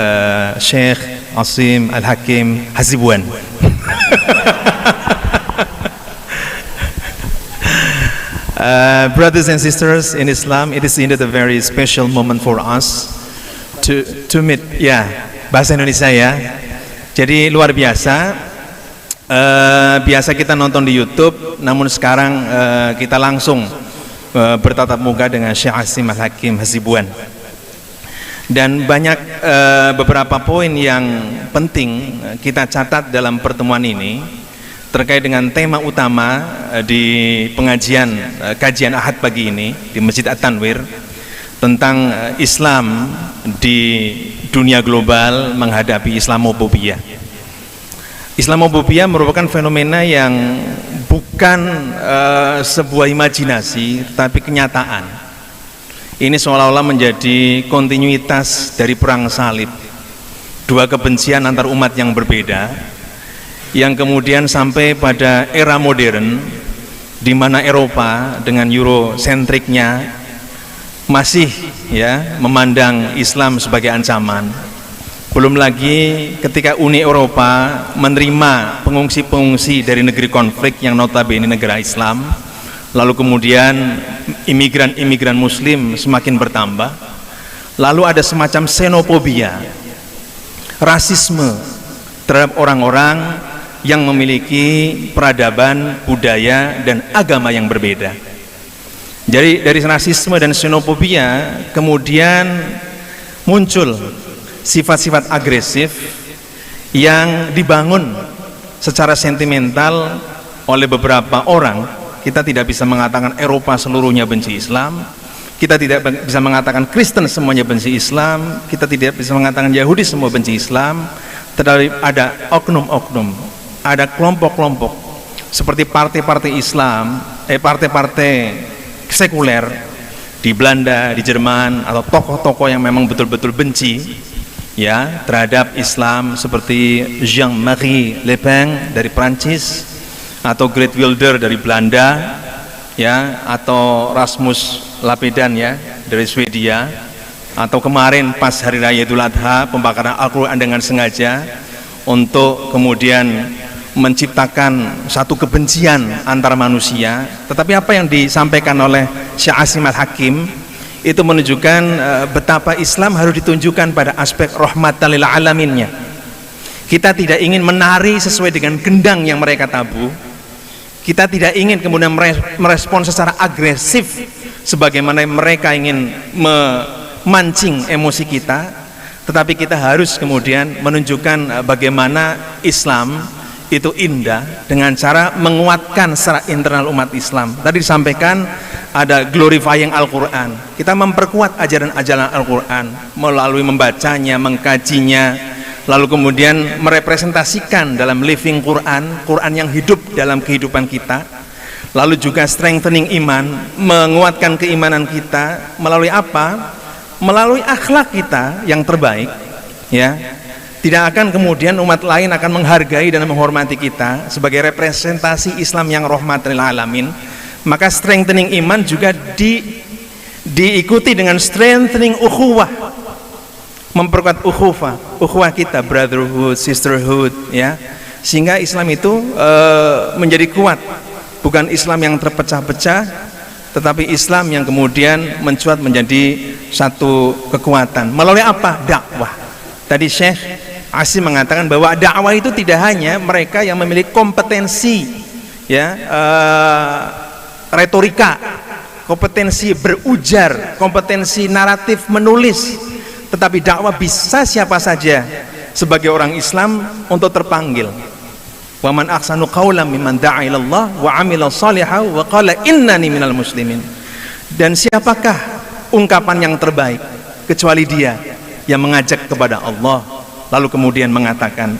شيخ عصيم الحكيم حزبوان. Brothers and sisters in Islam, it is indeed a very special moment for us to meet. Ya, bahasa Indonesia ya. Jadi luar biasa. Biasa kita nonton di YouTube, namun sekarang kita langsung bertatap muka dengan Syekh Asim Al-Hakim Hasibuan. Dan banyak beberapa poin yang penting kita catat dalam pertemuan ini terkait dengan tema utama di pengajian kajian Ahad pagi ini di Masjid At-Tanwir tentang Islam di dunia global menghadapi Islamofobia. Islamofobia merupakan fenomena yang bukan sebuah imajinasi tapi kenyataan. Ini seolah-olah menjadi kontinuitas dari perang salib, dua kebencian antar umat yang berbeda, yang kemudian sampai pada era modern, di mana Eropa dengan Eurosentriknya masih ya memandang Islam sebagai ancaman. Belum lagi ketika Uni Eropa menerima pengungsi-pengungsi dari negeri konflik yang notabene negara Islam, lalu kemudian imigran-imigran Muslim semakin bertambah, lalu ada semacam xenofobia, rasisme terhadap orang-orang yang memiliki peradaban, budaya, dan agama yang berbeda. Jadi dari rasisme dan xenofobia kemudian muncul sifat-sifat agresif yang dibangun secara sentimental oleh beberapa orang. Kita tidak bisa mengatakan Eropa seluruhnya benci Islam, kita tidak bisa mengatakan Kristen semuanya benci Islam, kita tidak bisa mengatakan Yahudi semua benci Islam, tetapi ada oknum-oknum, ada kelompok-kelompok seperti partai-partai Islam, partai-partai sekuler di Belanda, di Jerman, atau tokoh-tokoh yang memang betul-betul benci ya terhadap Islam seperti Jean-Marie Le Pen dari Prancis, atau Geert Wilders dari Belanda ya, atau Rasmus Paludan ya dari Swedia, atau kemarin pas hari raya Idul Adha pembakaran Al-Quran dengan sengaja untuk kemudian menciptakan satu kebencian antar manusia. Tetapi apa yang disampaikan oleh Syekh Asim Al-Hakim itu menunjukkan betapa Islam harus ditunjukkan pada aspek rahmatan lil alaminnya. Kita tidak ingin menari sesuai dengan gendang yang mereka tabuh. Kita tidak ingin kemudian merespon secara agresif sebagaimana mereka ingin memancing emosi kita, tetapi kita harus kemudian menunjukkan bagaimana Islam itu indah dengan cara menguatkan secara internal umat Islam. Tadi disampaikan ada glorifying Al-Quran. Kita memperkuat ajaran-ajaran Al-Quran melalui membacanya, mengkajinya, lalu kemudian merepresentasikan dalam living Quran, Quran yang hidup dalam kehidupan kita. Lalu juga strengthening iman, menguatkan keimanan kita melalui apa? Melalui akhlak kita yang terbaik, ya. Tidak akan kemudian umat lain akan menghargai dan menghormati kita sebagai representasi Islam yang rahmatan lil alamin. Maka strengthening iman juga diikuti dengan strengthening ukhuwah, memperkuat ukhuwah kita, brotherhood, sisterhood, ya, sehingga Islam itu menjadi kuat, bukan Islam yang terpecah-pecah, tetapi Islam yang kemudian mencuat menjadi satu kekuatan melalui apa? Dakwah. Tadi Syekh Asim mengatakan bahwa dakwah itu tidak hanya mereka yang memiliki kompetensi, ya, retorika, kompetensi berujar, kompetensi naratif menulis, tetapi dakwah bisa siapa saja sebagai orang Islam untuk terpanggil. Wa man ahsanu qawlan mimman da'a ila Allah wa 'amila shalihan wa qala innani minal muslimin. Dan siapakah ungkapan yang terbaik kecuali dia yang mengajak kepada Allah lalu kemudian mengatakan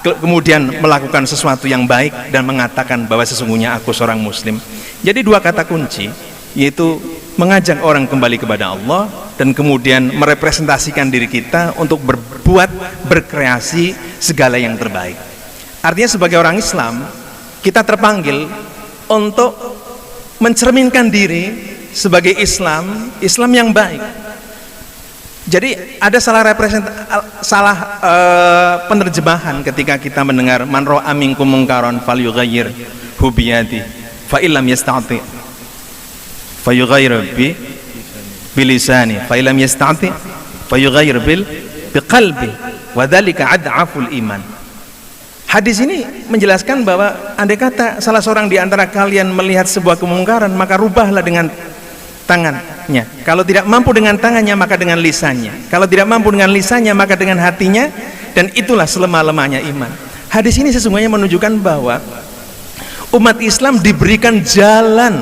kemudian melakukan sesuatu yang baik dan mengatakan bahwa sesungguhnya aku seorang muslim. Jadi dua kata kunci, yaitu mengajak orang kembali kepada Allah dan kemudian merepresentasikan diri kita untuk berbuat, berkreasi segala yang terbaik. Artinya sebagai orang Islam kita terpanggil untuk mencerminkan diri sebagai Islam yang baik. Jadi ada salah penerjemahan ketika kita mendengar man ra'a minkum munkaran falyughayyirhu biyadihi fa illam yastati fayughayyir bilisani fa illam yastati fayughayyir biqalbi wa dzalika ad'aful iman. Hadis ini menjelaskan bahwa andai kata salah seorang di antara kalian melihat sebuah kemungkaran, maka rubahlah dengan tangannya. Kalau tidak mampu dengan tangannya, maka dengan lisannya. Kalau tidak mampu dengan lisannya, maka dengan hatinya. Dan itulah selemah-lemahnya iman. Hadis ini sesungguhnya menunjukkan bahwa umat Islam diberikan jalan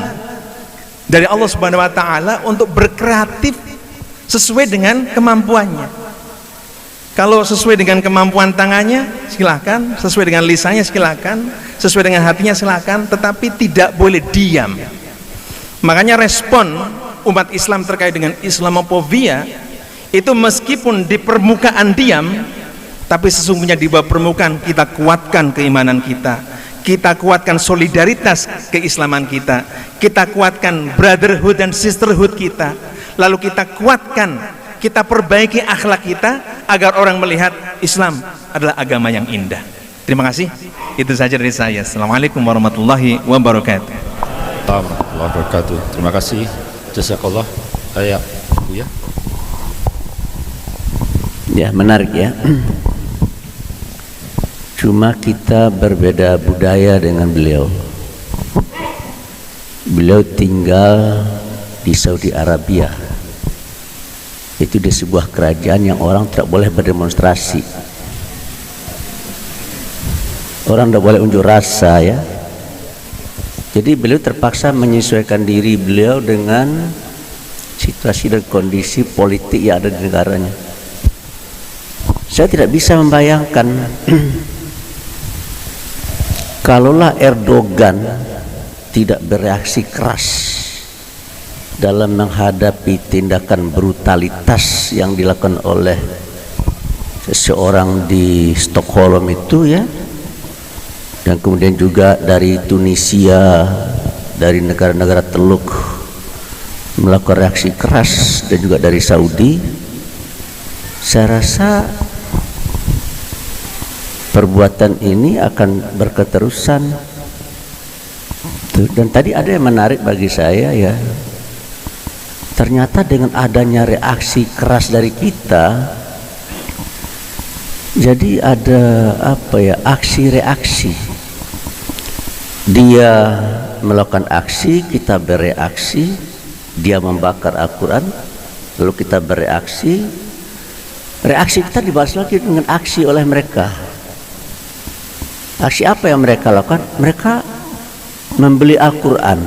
dari Allah Subhanahu wa taala untuk berkreatif sesuai dengan kemampuannya. Kalau sesuai dengan kemampuan tangannya, silakan. Sesuai dengan lisannya, silakan. Sesuai dengan hatinya, silakan. Tetapi tidak boleh diam. Makanya respon umat Islam terkait dengan Islamophobia itu meskipun di permukaan diam, tapi sesungguhnya di bawah permukaan kita kuatkan keimanan kita, kita kuatkan solidaritas keislaman kita, kita kuatkan brotherhood dan sisterhood kita, lalu kita kuatkan, kita perbaiki akhlak kita agar orang melihat Islam adalah agama yang indah. Terima kasih. Itu saja dari saya. Assalamualaikum warahmatullahi wabarakatuh. Warahmatullahi wabarakatuh. Terima kasih. Jazakallah. Ya, Bu ya. Ya, menarik ya. Cuma kita berbeda budaya dengan beliau. Beliau tinggal di Saudi Arabia. Itu di sebuah kerajaan yang orang tidak boleh berdemonstrasi. Orang tidak boleh unjuk rasa ya. Jadi beliau terpaksa menyesuaikan diri beliau dengan situasi dan kondisi politik yang ada di negaranya. Saya tidak bisa membayangkan kalaulah Erdogan tidak bereaksi keras dalam menghadapi tindakan brutalitas yang dilakukan oleh seseorang di Stockholm itu ya, dan kemudian juga dari Tunisia, dari negara-negara Teluk melakukan reaksi keras, dan juga dari Saudi. Saya rasa perbuatan ini akan berketerusan. Dan tadi ada yang menarik bagi saya ya, ternyata dengan adanya reaksi keras dari kita, jadi ada apa ya, aksi reaksi Dia melakukan aksi, kita bereaksi. Dia membakar Al-Quran, lalu kita bereaksi. Reaksi kita dibalas lagi dengan aksi oleh mereka. Aksi apa yang mereka lakukan? Mereka membeli Al-Quran,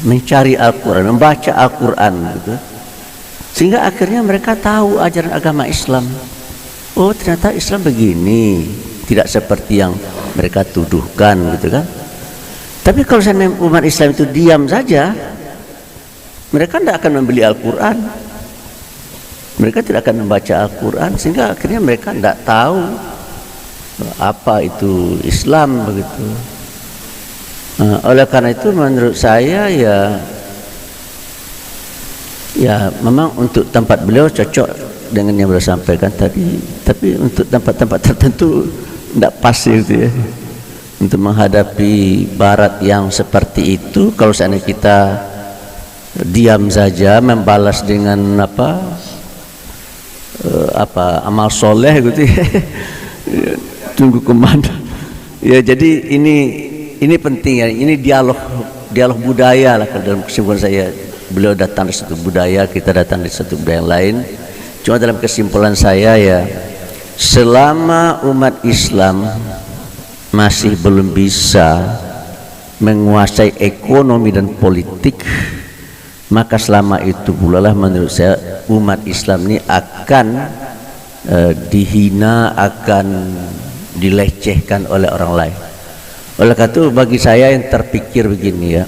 mencari Al-Quran, membaca Al-Quran gitu. Sehingga akhirnya mereka tahu ajaran agama Islam. Oh, ternyata Islam begini, tidak seperti yang mereka tuduhkan gitu kan. Tapi kalau seandainya umat Islam itu diam saja, mereka tidak akan membeli Al-Quran, mereka tidak akan membaca Al-Quran, sehingga akhirnya mereka tidak tahu apa itu Islam begitu. Oleh karena itu menurut saya ya memang untuk tempat beliau cocok dengan yang beliau sampaikan tadi, tapi untuk tempat-tempat tertentu tidak pas gitu ya. Untuk menghadapi barat yang seperti itu, kalau seandainya kita diam saja membalas dengan amal soleh gitu ya, tunggu kemana ya. Jadi ini penting ya, ini dialog budaya lah. Dalam kesimpulan saya, beliau datang dari satu budaya, kita datang dari satu budaya yang lain. Cuma dalam kesimpulan saya ya, selama umat Islam masih belum bisa menguasai ekonomi dan politik, maka selama itu pula lah menurut saya umat Islam ini akan dihina, akan dilecehkan oleh orang lain. Oleh karena itu bagi saya yang terpikir begini ya,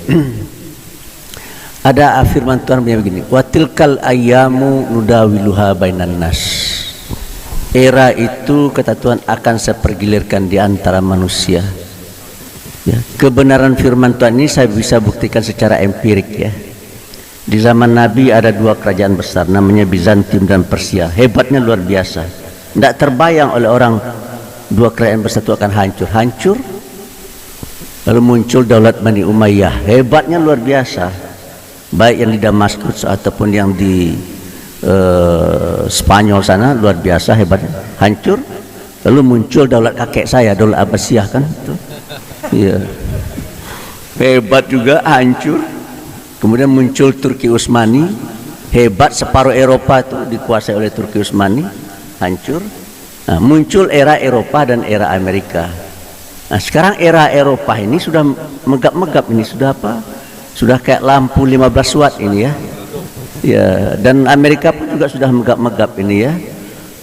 ada firman Tuhan begini, wa tilkal ayyamu nudawiluha bainan nas. Era itu kata Tuhan akan saya pergilirkan di antara manusia ya. Kebenaran firman Tuhan ini saya bisa buktikan secara empirik ya. Di zaman Nabi ada dua kerajaan besar, namanya Bizantium dan Persia. Hebatnya luar biasa, tidak terbayang oleh orang dua kerajaan besar itu akan hancur. Lalu muncul daulat Bani Umayyah, hebatnya luar biasa, baik yang di Damaskus ataupun yang di Spanyol sana, luar biasa hebatnya, hancur. Lalu muncul daulat kakek saya, daulat Abbasiyah kan itu, iya, hebat juga, hancur. Kemudian muncul Turki Utsmani, hebat, separuh Eropa itu dikuasai oleh Turki Utsmani, hancur. Nah, muncul era Eropa dan era Amerika. Nah, sekarang era Eropa ini sudah megap-megap, ini sudah apa? Sudah kayak lampu 15 watt ini ya. Ya, dan Amerika pun juga sudah megap-megap ini ya.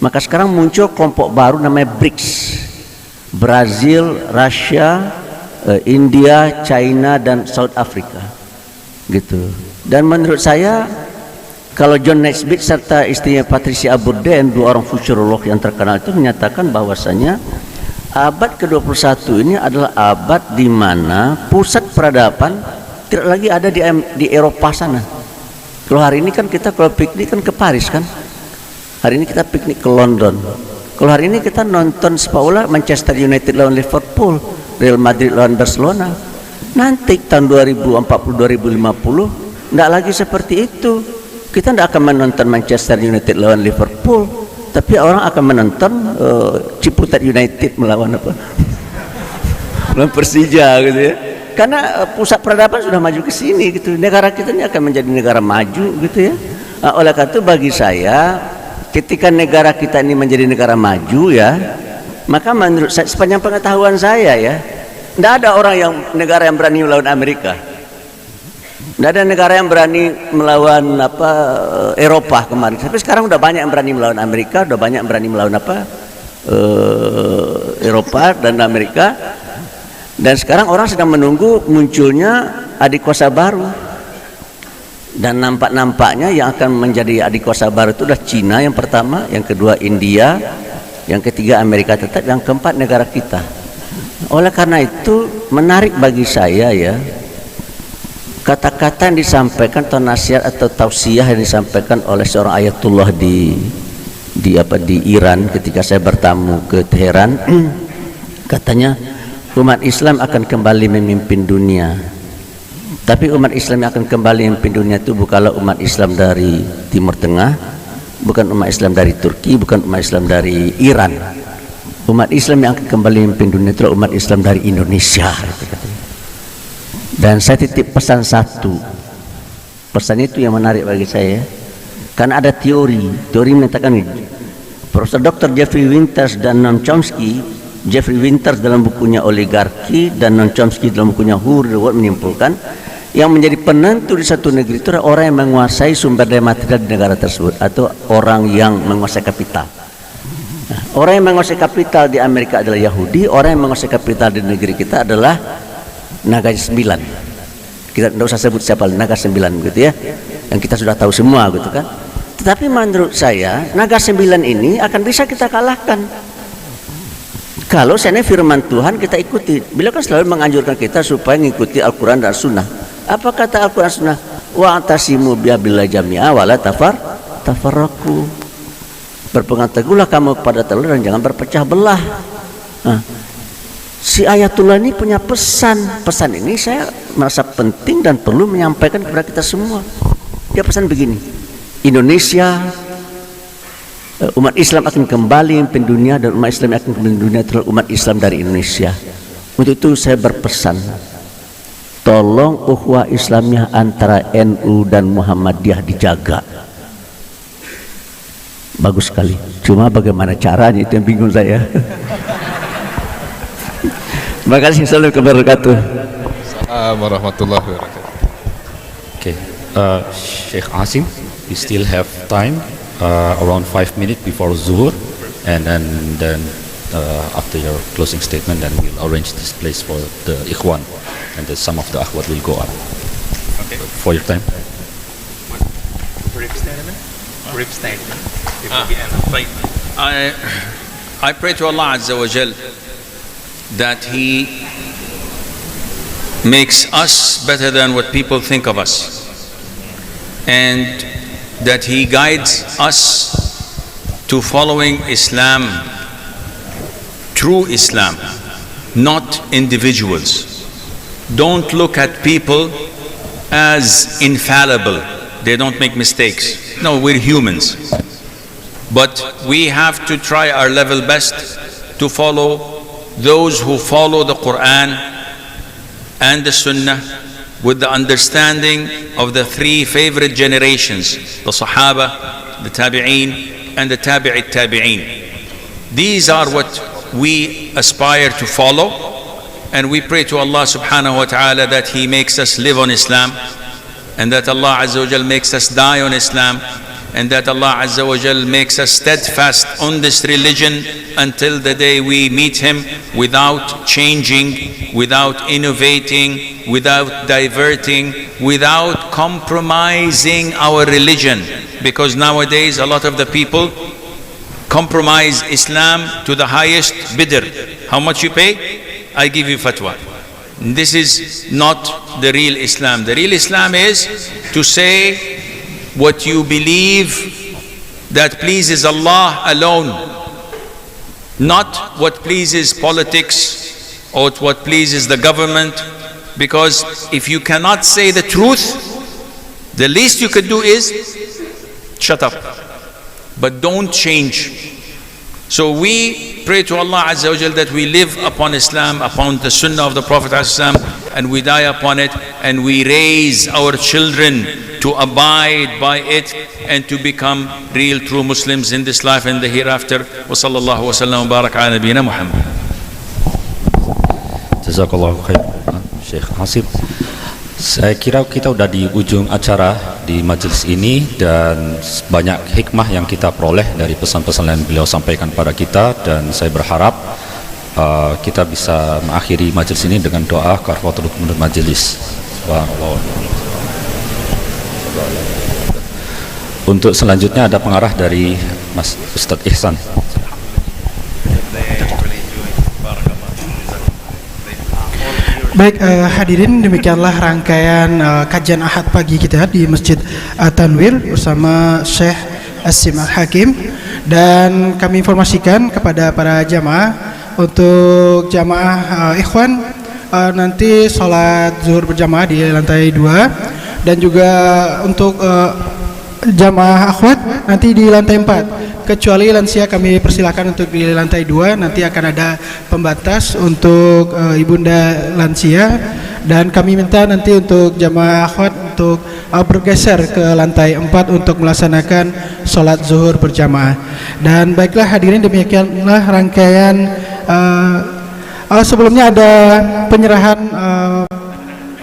Maka sekarang muncul kelompok baru namanya BRICS. Brazil, Rusia, India, China dan South Africa. Gitu. Dan menurut saya kalau John Naisbitt serta istrinya Patricia Aburdeen, dua orang futurolog yang terkenal itu menyatakan bahwasanya abad ke-21 ini adalah abad di mana pusat peradaban tidak lagi ada di Eropa sana. Kalau hari ini kan kita kalau piknik kan ke Paris kan, hari ini kita piknik ke London. Kalau hari ini kita nonton sepak bola Manchester United lawan Liverpool, Real Madrid lawan Barcelona. Nanti tahun 2040-2050 tidak lagi seperti itu. Kita tidak akan menonton Manchester United lawan Liverpool, tapi orang akan menonton Ciputat United melawan apa? Melawan Persija gitu ya. Karena pusat peradaban sudah maju ke sini gitu. Negara kita ini akan menjadi negara maju gitu ya. Nah, oleh karena itu bagi saya, ketika negara kita ini menjadi negara maju ya, maka menurut saya, sepanjang pengetahuan saya ya, tidak ada orang negara yang berani melawan Amerika. Tidak ada negara yang berani melawan Eropa kemarin. Tapi sekarang udah banyak yang berani melawan Amerika, udah banyak yang berani melawan Eropa dan Amerika. Dan sekarang orang sedang menunggu munculnya adik kuasa baru. Dan nampaknya yang akan menjadi adik kuasa baru itu adalah Cina yang pertama, yang kedua India, yang ketiga Amerika, tetap yang keempat negara kita. Oleh karena itu menarik bagi saya ya, kata-kata yang disampaikan atau nasihat atau tausiah yang disampaikan oleh seorang ayatullah di Iran ketika saya bertamu ke Teheran. Katanya umat Islam akan kembali memimpin dunia. Tapi umat Islam yang akan kembali memimpin dunia itu bukanlah umat Islam dari Timur Tengah, bukan umat Islam dari Turki, bukan umat Islam dari Iran. Umat Islam yang akan kembali memimpin dunia itu adalah umat Islam dari Indonesia. Dan saya titip pesan satu. Pesan itu yang menarik bagi saya. Karena ada teori menyatakan ini. Profesor Dr. Jeffrey Winters dan Noam Chomsky, Jeffrey Winters dalam bukunya Oligarki dan Noam Chomsky dalam bukunya Who Ruled the World menyimpulkan yang menjadi penentu di satu negeri itu adalah orang yang menguasai sumber daya material di negara tersebut atau orang yang menguasai kapital. Nah, orang yang menguasai kapital di Amerika adalah Yahudi, orang yang menguasai kapital di negeri kita adalah Naga 9. Kita tidak usah sebut siapa Naga 9 gitu ya, yang kita sudah tahu semua gitu kan. Tetapi menurut saya Naga 9 ini akan bisa kita kalahkan kalau seandainya firman Tuhan kita ikuti. Beliau kan selalu menganjurkan kita supaya mengikuti Al-Quran dan Sunnah. Apa kata Al-Quran dan Sunnah? Wa'tasimu bihablillah jami'a wala tafarraqu. Berpegang teguhlah kamu kepada Allah dan jangan berpecah belah. Nah, si Ayatullah ini punya pesan. Pesan ini saya merasa penting dan perlu menyampaikan kepada kita semua. Dia pesan begini: Indonesia, umat Islam akan kembali memimpin dunia dan umat Islam akan kembali dunia terhadap umat Islam dari Indonesia. Untuk itu saya berpesan, tolong ukhuwah Islamiyah antara NU dan Muhammadiyah dijaga. Bagus sekali. Cuma bagaimana caranya itu yang bingung saya. Terima kasih. Assalamualaikum warahmatullahi wabarakatuh. Assalamualaikum warahmatullahi wabarakatuh. Okay, Sheikh Asim, we still have time, around 5 minutes before Zuhur, and then after your closing statement, then we'll arrange this place for the Ikhwan, and then some of the Akhwat will go up. Okay. For your time. Brief statement. Brief statement. I pray to Allah Azza wa Jal that He makes us better than what people think of us, and that He guides us to following Islam, true Islam, not individuals. Don't look at people as infallible. They don't make mistakes. No, we're humans. But we have to try our level best to follow those who follow the Quran and the Sunnah with the understanding of the three favorite generations, the Sahaba, the Tabi'een, and the Tabi'it Tabi'een. These are what we aspire to follow, and we pray to Allah subhanahu wa ta'ala that He makes us live on Islam, and that Allah Azza wa Jal makes us die on Islam, and that Allah Azza wa Jal makes us steadfast on this religion until the day we meet Him, without changing, without innovating, without diverting, without compromising our religion. Because nowadays a lot of the people compromise Islam to the highest bidder. How much you pay? I give you fatwa. This is not the real Islam. The real Islam is to say what you believe that pleases Allah alone, not what pleases politics or what pleases the government. Because if you cannot say the truth, the least you could do is shut up, but don't change. So we pray to Allah Azza wa Jal that we live upon Islam, upon the Sunnah of the Prophet ﷺ, and we die upon it, and we raise our children to abide by it and to become real true Muslims in this life and the hereafter. Wa sallallahu wa sallam wa barak ala nabiyyina Muhammad. Jazakallahu khair, Syekh Asim. Saya kira kita udah di ujung acara di majelis ini, dan banyak hikmah yang kita peroleh dari pesan-pesan yang beliau sampaikan pada kita, dan saya berharap kita bisa mengakhiri majelis ini dengan doa kafatul majelis. Untuk selanjutnya ada pengarah dari Mas Ustadz Ihsan. Baik, hadirin, demikianlah rangkaian kajian Ahad pagi kita di Masjid Tanwir bersama Syekh Asim Al-Hakim. Dan kami informasikan kepada para jamaah, untuk jamaah ikhwan nanti sholat zuhur berjamaah di lantai 2, dan juga untuk jamaah akhwat nanti di lantai 4. Kecuali lansia kami persilakan untuk di lantai 2, nanti akan ada pembatas untuk ibunda lansia dan kami minta nanti untuk jamaah akhwat untuk bergeser ke lantai 4 untuk melaksanakan sholat zuhur berjamaah. Dan baiklah hadirin, demikianlah rangkaian sebelumnya ada penyerahan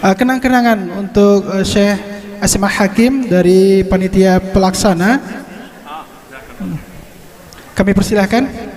kenang-kenangan untuk Syekh Asim Al-Hakim dari panitia pelaksana. Kami persilahkan.